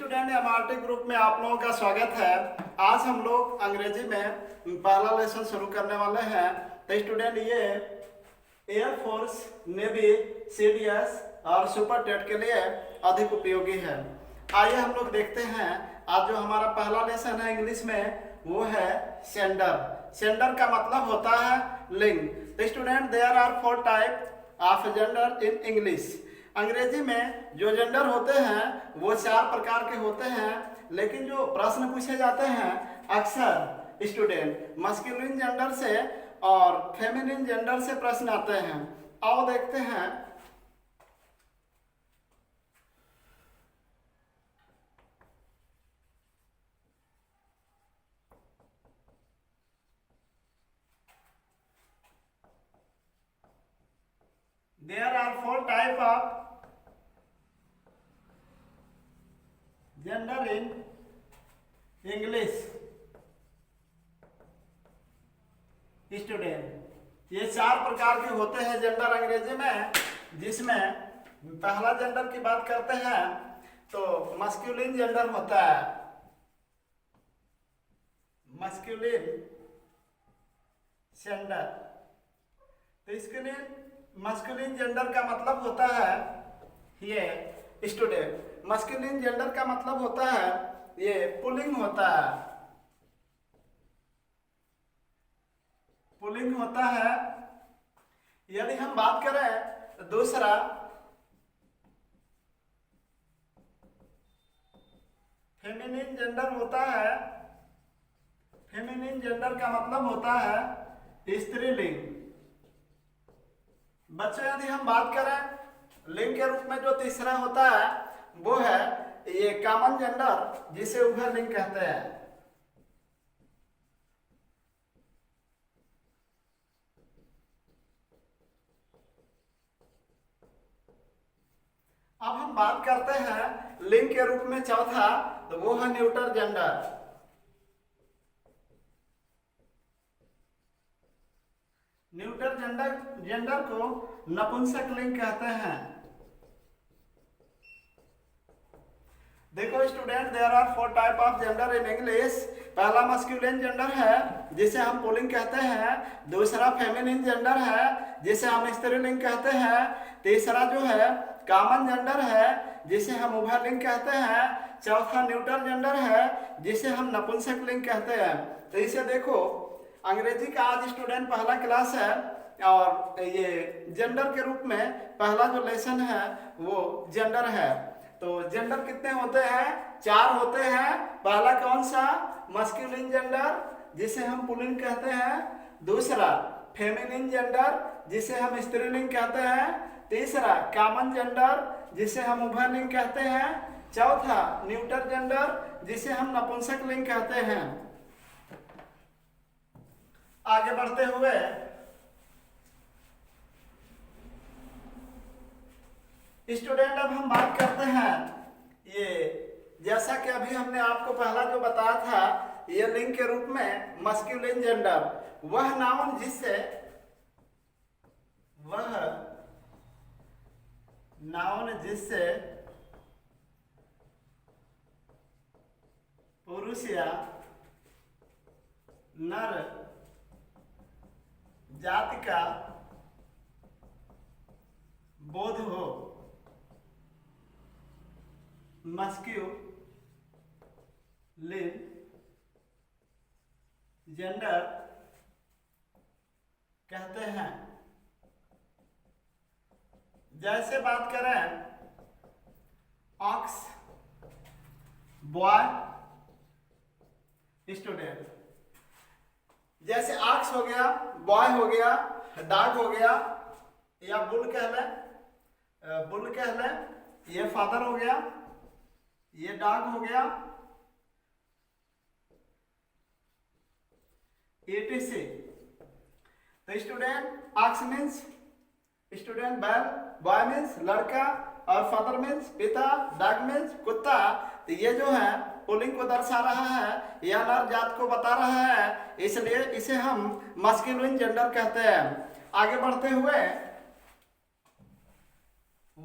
Student MRT group में आप लोगों का स्वागत है। आज हम लोग अंग्रेजी में पहला लेसन शुरू करने वाले हैं। तो स्टूडेंट ये एयरफोर्स, नेवी, सीडीएस और सुपर टेट के लिए अधिक उपयोगी है। आइए हम लोग देखते हैं। आज जो हमारा पहला लेसन है इंग्लिश में वो है सेंडर। सेंडर का मतलब होता है लिंक। तो student there are 4 type of gender in English. अंग्रेजी में जो जेंडर होते हैं वो 4 प्रकार के होते हैं, लेकिन जो प्रश्न पूछे जाते हैं अक्सर स्टूडेंट मस्कुलिन जेंडर से और फेमिनिन जेंडर से प्रश्न आते हैं। आओ देखते हैं। There are 4 type of gender in English. Student ये 4 प्रकार के होते हैं जेंडर अंग्रेजी में, जिसमें पहला जेंडर की बात करते हैं तो मस्कुलिन जेंडर होता है। मस्कुलिन जेंडर, तो इसके लिए मस्कुलिन जेंडर का मतलब होता है ये स्टूडेंट, मस्कुलिन जेंडर का मतलब होता है ये पुलिंग होता है। पुलिंग होता है। यदि हम बात करें तो दूसरा फेमिनिन जेंडर होता है। फेमिनिन जेंडर का मतलब होता है स्त्रीलिंग। बच्चों यदि हम बात करें लिंग के रूप में जो तीसरा होता है वो है ये कॉमन जेंडर, जिसे उभय लिंग कहते हैं। अब हम बात करते हैं लिंग के रूप में चौथा, तो वो है न्यूटर जेंडर। न्यूटर जेंडर को नपुंसक लिंग कहते हैं। देखो student there are 4 type of gender in English. पहला मस्कुलिन जेंडर है जिसे हम पुलिंग कहते हैं। दूसरा फेमिनिन जेंडर है जिसे हम स्त्रीलिंग कहते हैं। तीसरा जो है कॉमन जेंडर है जिसे हम उभयलिंग कहते हैं। चौथा न्यूटर जेंडर है जिसे हम नपुंसक लिंग कहते हैं। तो इसे देखो, अंग्रेजी का आज स्टूडेंट पहला क्लास है और ये जेंडर के रूप में पहला जो लेसन है वो जेंडर है। तो जेंडर कितने होते हैं? 4 होते हैं। पहला कौन सा? मस्कुलिन जेंडर जिसे हम पुलिंग कहते हैं। दूसरा फेमिनिन जेंडर जिसे हम स्त्रीलिंग कहते हैं। तीसरा कॉमन जेंडर जिसे हम उभयलिंग कहते हैं। चौथा न्यूटर जेंडर जिसे हम नपुंसक लिंग कहते हैं। आगे बढ़ते हुए स्टूडेंट अब हम बात करते हैं ये, जैसा कि अभी हमने आपको पहला जो बताया था ये लिंग के रूप में मस्कुलिन जेंडर, वह नाउन जिससे पुरुष या नर जाति का बोध हो, मस्कुलिन जेंडर कहते हैं। जैसे बात करें ऑक्स बॉय स्टूडेंट, जैसे ऑक्स हो गया, बॉय हो गया, डॉग हो गया, या बुल कह लें, ये फादर हो गया, ये डॉग हो गया, etc। तो स्टूडेंट ऑक्स मीन्स स्टूडेंट बैल, बॉय मीन्स लड़का और फादर मीन्स पिता, डॉग मीन्स कुत्ता। तो ये जो है पुलिंग को दर्शा रहा है, यह नर जात को बता रहा है, इसलिए इसे हम मस्कुलिन जेंडर कहते हैं। आगे बढ़ते हुए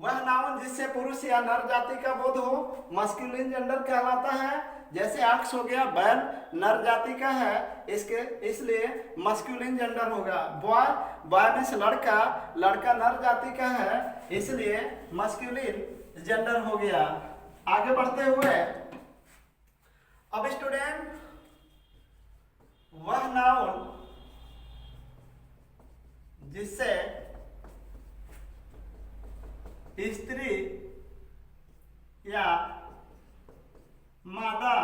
वह नाउन जिससे पुरुष या नर जाति का बोध हो मस्कुलिन जेंडर कहलाता है। जैसे ऑक्स हो गया, बैल नर जाति का है, इसलिए मस्कुलिन जेंडर होगा। बॉय, बॉय मीन्स लड़का, लड़का नर जाति का है, इसलिए मस्कुलिन जेंडर हो गया। आगे बढ़ते हुए अब स्टूडेंट, वह नाउन जिससे स्त्री या मादा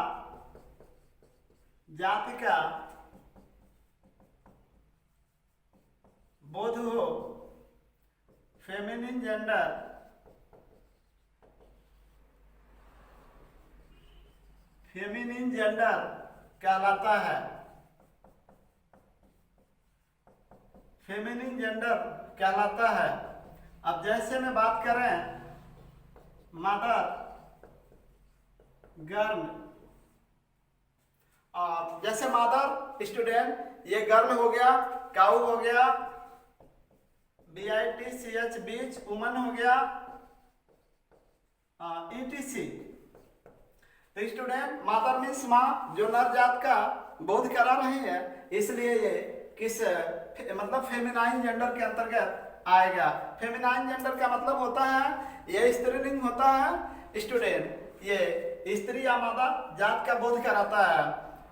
जाति का बोध हो फेमिनिन जेंडर कहलाता है। फेमिनिन जेंडर कहलाता है। अब जैसे में बात करें मदर, गर्ल, और जैसे मदर स्टूडेंट ये गर्ल हो गया, काऊ हो गया, BITCH बीच, वुमन हो गया, ETC। तो स्टूडेंट मदर मीन्स माँ, जो नर जात का बोध करा रही है, इसलिए ये किस मतलब फेमिनाइन जेंडर के अंतर्गत आएगा। फेमिनाइन जेंडर का मतलब होता है ये स्त्रीलिंग होता है स्टूडेंट, ये स्त्री या मादा जात का बोध कराता है।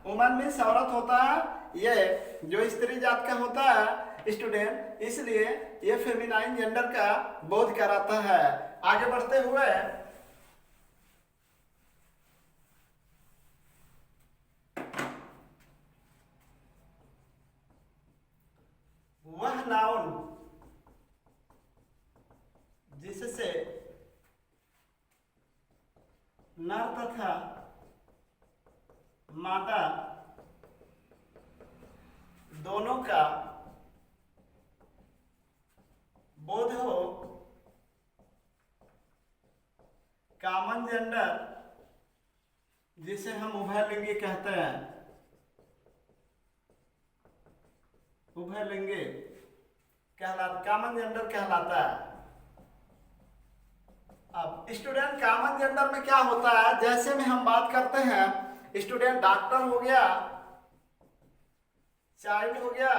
वुमन मीन्स औरत होता है, ये जो स्त्री जात का होता है स्टूडेंट, इसलिए ये फेमिनाइन जेंडर का बोध कराता है। आगे बढ़ते हुए वह नाउन जिससे नर तथा मादा दोनों का बोध हो कॉमन जेंडर, जिसे हम उभयलिंगी कहते हैं, उभयलिंगी कॉमन जेंडर कहलाता है। अब स्टूडेंट कॉमन जेंडर में क्या होता है, जैसे में हम बात करते हैं स्टूडेंट, डॉक्टर हो गया, चाइल्ड हो गया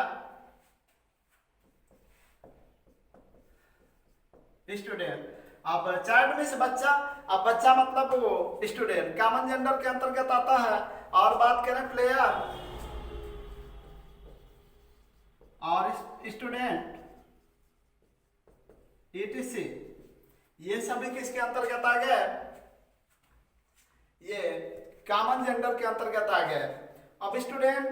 स्टूडेंट। अब चाइल्ड मीन्स बच्चा, अब बच्चा मतलब वो स्टूडेंट कॉमन जेंडर के अंतर्गत आता है। और बात करें प्लेयर और स्टूडेंट ETC, ये सभी किसके अंतर्गत आ गए, ये कॉमन जेंडर के अंतर्गत आ गए। अब स्टूडेंट,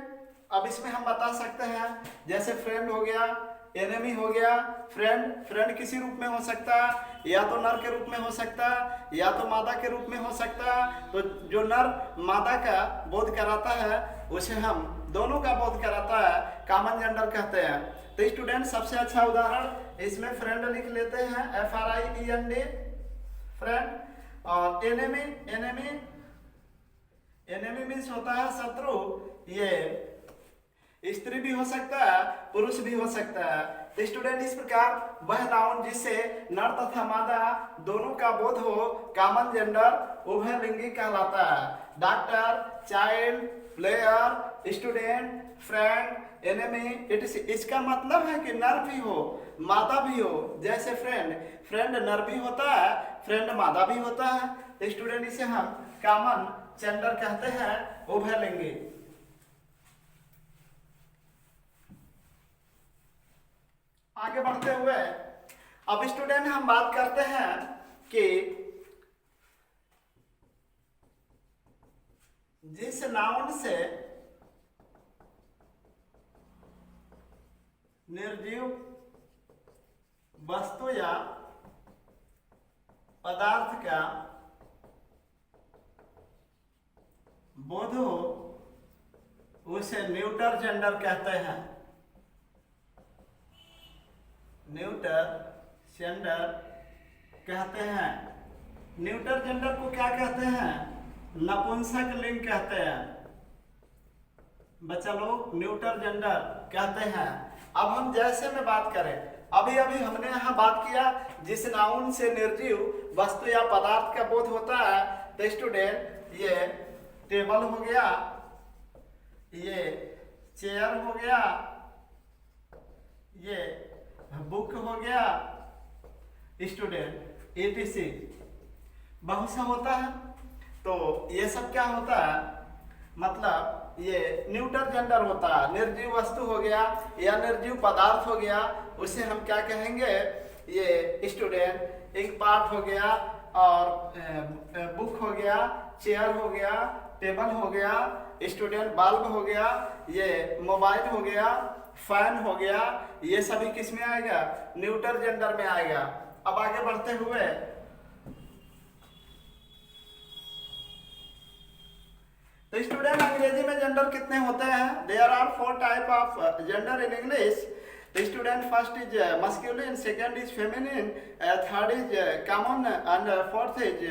अब इसमें हम बता सकते हैं जैसे फ्रेंड हो गया, एनिमी हो गया। फ्रेंड किसी रूप में हो सकता है, या तो नर के रूप में हो सकता है, या तो मादा के रूप में हो सकता है। तो जो नर मादा का बोध कराता है उसे हम दोनों का बोध कराता है, कॉमन जेंडर कहते हैं। तो स्टूडेंट सबसे अच्छा उदाहरण इसमें फ्रेंड लिख लेते हैं, FRIEND फ्रेंड। और एनिमी मीन्स होता है शत्रु, ये स्त्री भी हो सकता है, पुरुष भी हो सकता है। तो स्टूडेंट इस प्रकार वह नाउन जिससे नर तथा मादा दोनों का बोध हो कॉमन जेंडर उभयलिंगी कहलाता है। Doctor, child, player, student, friend, enemy, इसका मतलब है कि नर भी हो मादा भी हो। जैसे फ्रेंड नर भी होता है, फ्रेंड मादा भी होता है। तो स्टूडेंट इसे हम कॉमन जेंडर कहते हैं, उभयलिंगी। आगे बढ़ते हुए अब स्टूडेंट हम बात करते हैं कि जिस नाउन से निर्जीव वस्तु या पदार्थ का बोध हो उसे न्यूटर जेंडर कहते हैं। न्यूटर जेंडर कहते हैं। न्यूटर जेंडर को क्या कहते हैं, नपुंसक लिंग कहते हैं। बच्चा लोग न्यूटर जेंडर कहते हैं। अब हम जैसे में बात करें, अभी अभी हमने यहाँ बात किया जिस नाउन से निर्जीव वस्तु या पदार्थ का बोध होता है। तो स्टूडेंट ये टेबल हो गया, ये चेयर हो गया, ये बुक हो गया स्टूडेंट, etc बहुत सा होता है। तो ये सब क्या होता है, मतलब ये न्यूट्रल जेंडर होता है। निर्जीव वस्तु हो गया या निर्जीव पदार्थ हो गया, उसे हम क्या कहेंगे, ये स्टूडेंट एक पार्ट हो गया, और बुक हो गया, चेयर हो गया, टेबल हो गया स्टूडेंट, बल्ब हो गया, ये मोबाइल हो गया, फैन हो गया, ये सभी किस में आएगा, न्यूट्रल जेंडर में आएगा। अब आगे बढ़ते हुए तो स्टूडेंट अंग्रेजी में जेंडर कितने होते हैं, there are 4 type of gender in English. तो student first is masculine, second is feminine, third is common and fourth is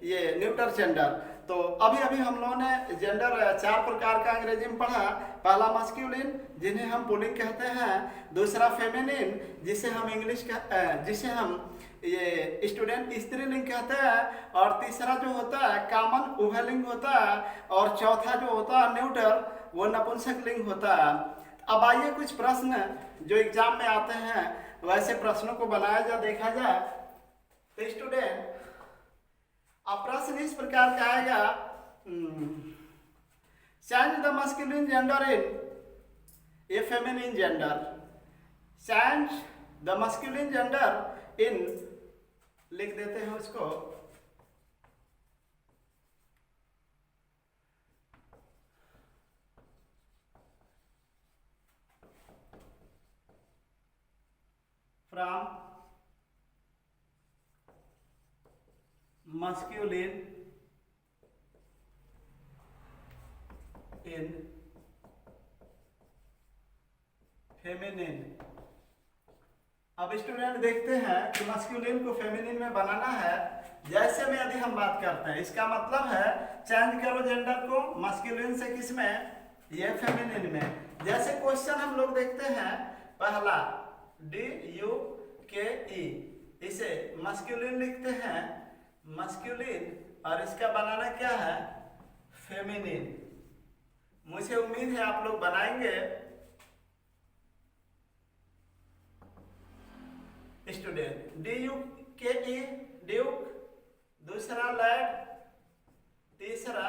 ये न्यूट्रल जेंडर। तो अभी अभी हम लोगों ने जेंडर 4 प्रकार का अंग्रेजी में पढ़ा। पहला मस्कुलिन जिन्हें हम पुल्लिंग कहते हैं, दूसरा फेमिनिन जिसे हम ये स्टूडेंट स्त्रीलिंग कहते हैं, और तीसरा जो होता है कॉमन उभयलिंग होता है, और चौथा जो होता है न्यूट्रल वो नपुंसक लिंग होता है। अब आइए कुछ प्रश्न जो एग्जाम में आते हैं वैसे प्रश्नों को बनाया जा देखा जाए। तो स्टूडेंट अब प्रश्न इस प्रकार का आएगा, change the masculine gender in A feminine gender, change the masculine gender in, लिख देते हैं उसको फ्रॉम masculine in feminine। अब स्टूडेंट देखते हैं कि मस्कुलिन को फेमिनिन में बनाना है। जैसे में यदि हम बात करते हैं, इसका मतलब है चेंज करो जेंडर को मस्कुलिन से किस में, ये फेमिनिन में। जैसे क्वेश्चन हम लोग देखते हैं, पहला DUKE, इसे मस्कुलिन लिखते हैं मस्कुलिन, और इसका बनाना क्या है, फेमिनिन। मुझे उम्मीद है आप लोग बनाएंगे। स्टूडेंट DUKE ड्यूक, दूसरा लैड, तीसरा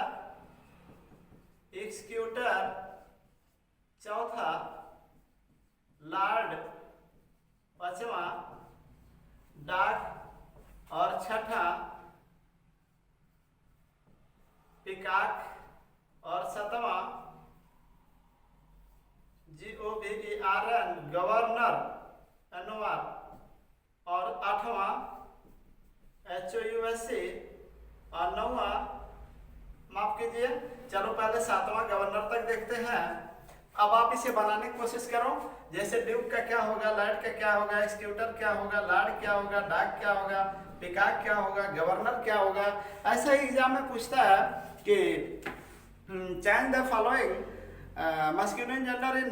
एक्सक्यूटर, चौथा लॉर्ड, पांचवा डॉग, और छठा पिकॉक, और सातवां GOVERN गवर्नर, अनवर, और आठवां HOUSE, और नौवां, माफ कीजिए, चलो पहले सातवां गवर्नर तक देखते हैं। अब आप इसे बनाने की कोशिश करो। जैसे ड्यूक का क्या होगा, लाइट का क्या होगा, एक्सक्यूटर क्या होगा, लॉर्ड क्या होगा, डॉग क्या होगा, पिकॉक क्या होगा, गवर्नर क्या होगा। ऐसा ही एग्जाम में पूछता है कि change the following masculine gender in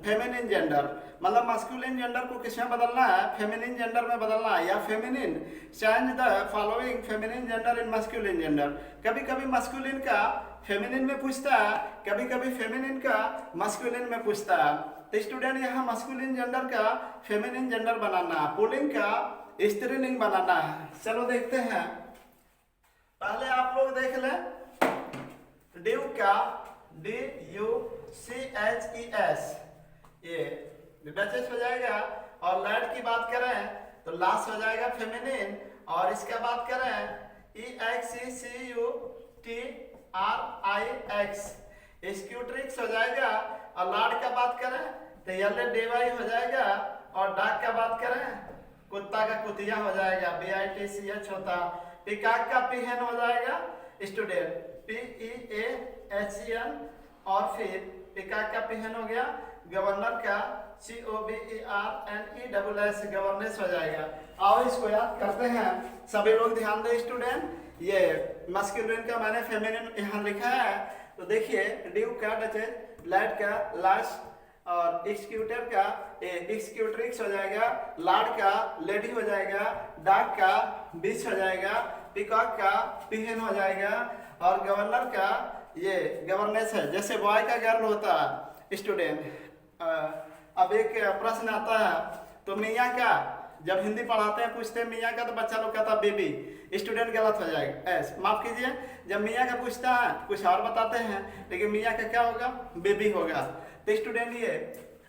feminine gender, मतलब मस्कुलिन जेंडर को किसमें बदलना है, फेमिनिन जेंडर में बदलना है, या feminine, change the following feminine gender in masculine gender. कभी कभी मस्कुलिन का फेमिनिन में पूछता है, कभी कभी फेमिनिन का मस्कुलिन में पूछता है। तो स्टूडेंट यहाँ मस्कुलिन जेंडर का फेमिनिन जेंडर बनाना है, पुल्लिंग का स्त्रीलिंग बनाना है। चलो देखते हैं। पहले आप लोग देख लें ड्यूक का DUCHES, ये डचेस हो जाएगा, और लैड की बात करें तो लास्ट हो जाएगा फेमिनिन, और इसका बात करें EXCCUTRIX, स्क्यूट्रिक्स हो जाएगा, और लॉर्ड का बात करें तो LADY हो जाएगा, और डॉग का बात करें कुत्ता का कुतिया हो जाएगा, BITCH होता, पिकॉक का PN हो जाएगा स्टूडेंट PEAHEN, और फिर पिकॉक का PN हो गया, गवर्नर का GOVERNESS, गवर्नेंस हो जाएगा। और इसको याद करते हैं सभी लोग, ध्यान दें स्टूडेंट। ये मस्कुलिन का मैंने फेमिनिन यहाँ लिखा है, तो देखिए ड्यूक का डचेस, लैड का लास्ट, और एक्सक्यूटर का एक्सक्यूट्रिक्स हो जाएगा, लॉर्ड का लेडी हो जाएगा, डॉग का बिच हो जाएगा, पीकॉक का पीहन हो जाएगा, और गवर्नर का ये गवर्नेंस है, जैसे बॉय का गर्ल होता है स्टूडेंट। अब एक प्रश्न आता है, तो मियाँ का जब हिंदी पढ़ाते हैं पूछते हैं मियाँ का, तो बच्चा लोग कहता बेबी, स्टूडेंट गलत हो जाएगा, माफ कीजिए, जब मियाँ का पूछता है कुछ और बताते हैं, लेकिन मियाँ का क्या होगा, बेबी होगा। तो स्टूडेंट ये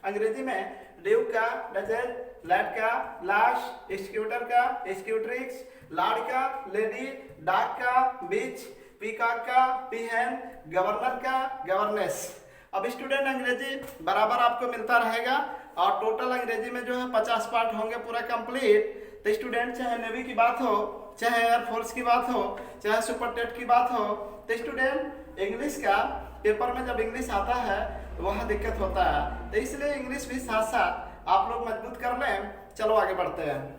अंग्रेजी में ड्यूक का डचेस, लैड का लाश, एक्सक्यूटर का एक्सक्यूट्रिक्स, लॉर्ड का लेडी, डॉग का बिच, पीकॉक का पीहन, गवर्नर का गवर्नेस। अब स्टूडेंट अंग्रेजी बराबर आपको मिलता रहेगा, और टोटल अंग्रेजी में जो है 50 पार्ट होंगे पूरा कंप्लीट। तो स्टूडेंट चाहे नेवी की बात हो, चाहे एयरफोर्स की बात हो, चाहे सुपर टेट की बात हो, तो स्टूडेंट इंग्लिश का पेपर में जब इंग्लिश आता है वहाँ दिक्कत होता है, तो इसलिए इंग्लिश भी साथ साथ आप लोग मजबूत कर लें। चलो आगे बढ़ते हैं।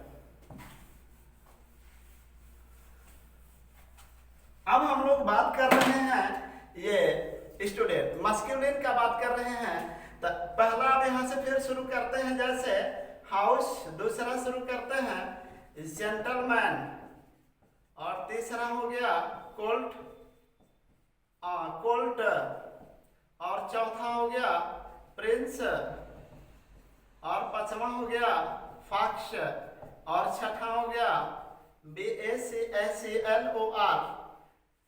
अब हम लोग बात कर रहे हैं ये स्टूडेंट मस्कुलिन का बात कर रहे हैं। तो पहला अब यहाँ से फिर शुरू करते हैं, जैसे हाउस, दूसरा शुरू करते हैं जेंटलमैन, और तीसरा हो गया कोल्ट, कोल्ट, और चौथा हो गया प्रिंस, और पांचवा हो गया फॉक्स, और छठा हो गया BACLOR।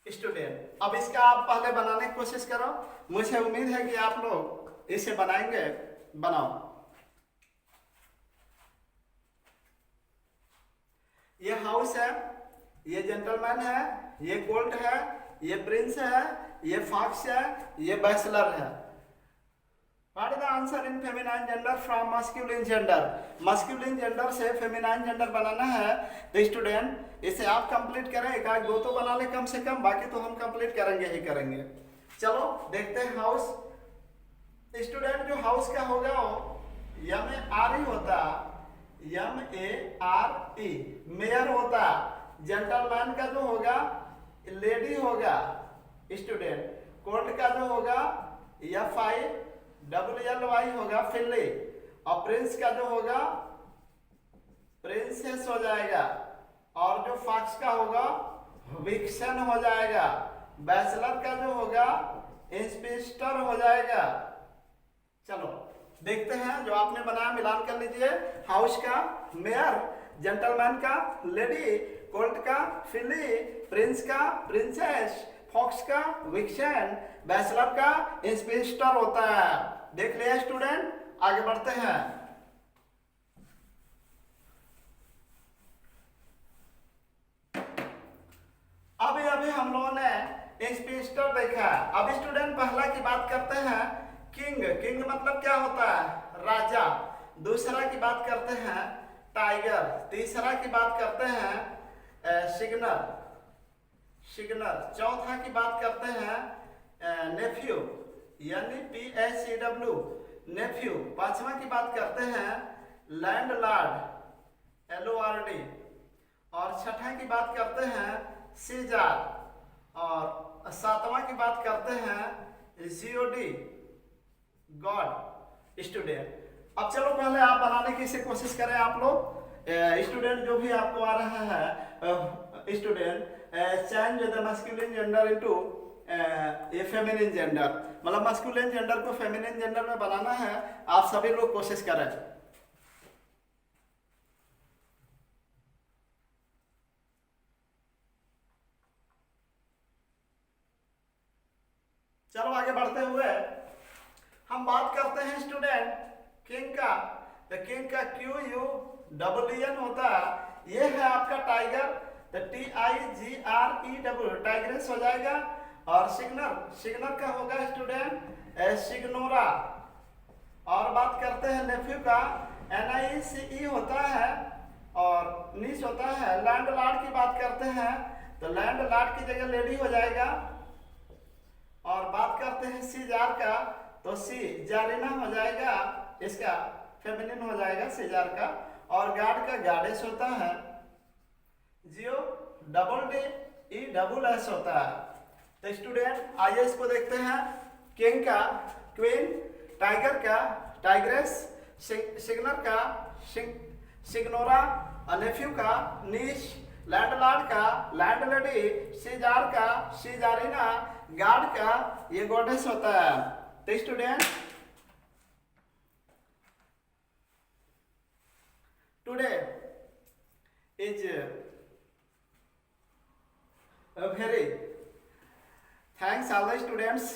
स्टूडेंट अब इसका आप पहले बनाने की कोशिश करो, मुझे उम्मीद है कि आप लोग इसे बनाएंगे। बनाओ। ये हाउस है, ये जेंटलमैन है, ये कोल्ट है, ये प्रिंस है, ये फॉक्स है, ये बैचलर है। What is the answer in feminine gender from masculine gender? masculine gender से feminine gender बनाना है, तो स्टूडेंट इसे आप कंप्लीट करें, एक आध दो तो बना ले कम से कम, बाकी तो हम कंप्लीट करेंगे ही करेंगे। चलो देखते हैं हाउस। स्टूडेंट जो हाउस का होगा वो MARE होता, MARE मेयर होता। जेंटलमैन का जो होगा लेडी होगा स्टूडेंट, कोल्ट का जो होगा FILLY होगा फिल्ली, और प्रिंस का जो होगा प्रिंसेस हो जाएगा, और जो फॉक्स का होगा विक्सन हो जाएगा, बैचलर का जो होगा इंस्पेक्टर हो जाएगा। चलो देखते हैं जो आपने बनाया, मिलान कर लीजिए। हाउस का मेयर, जेंटलमैन का लेडी, कोल्ट का फिल्ली, प्रिंस का प्रिंसेस, फॉक्स का विक्सन, बैचलर का इंस्पेक्टर होता है। देख लिया स्टूडेंट, आगे बढ़ते हैं। अभी हम लोगों ने इंस्पेक्टर देखा। अब स्टूडेंट पहला की बात करते हैं किंग। किंग मतलब क्या होता है, राजा। दूसरा की बात करते हैं टाइगर। तीसरा की बात करते हैं सिग्नल, सिग्नल। चौथा की बात करते हैं नेफ्यू, यानी PACW, नेफ्यू। पांचवा की बात करते हैं लैंडलॉर्ड, LORD, और छठा की बात करते हैं सीजार, और सातवां की बात करते हैं GOD, गॉड। स्टूडेंट अब चलो पहले आप बनाने की इसे कोशिश करें आप लोग। स्टूडेंट जो भी आपको आ रहा है student, change the masculine gender into ये फेमिनिन जेंडर, मतलब मस्कुलिन जेंडर को फेमिनिन जेंडर में बनाना है। आप सभी लोग कोशिश करें। चलो आगे बढ़ते हुए हम बात करते हैं स्टूडेंट किंग का। तो किंग का QUEN होता है। ये है आपका टाइगर, तो TIGREW, टाइग्रेस हो जाएगा। और सिग्नल, सिग्नल का होगा स्टूडेंट सिग्नोरा। और बात करते हैं नेफ्यू का, NICE होता है, और नीच होता है। लैंडलॉर्ड की बात करते हैं, तो लैंडलॉर्ड की जगह लेडी हो जाएगा। और बात करते हैं सीजार का, तो सी जारिना हो जाएगा, इसका फेमिनिन हो जाएगा सीजार का। और गार्ड का गार्डेस होता है। जियो DDESS होता है। तो स्टूडेंट आइए इसको देखते हैं। किंग का क्वीन, टाइगर का टाइग्रेस, सिग्नर का सिग्नोरा, नेफ्यू का नीश, लैंडलॉर्ड का लैंडलेडी, सीजार का सीजारिना, गॉड का ये गॉडेस होता है। तो student today is a very thanks all the students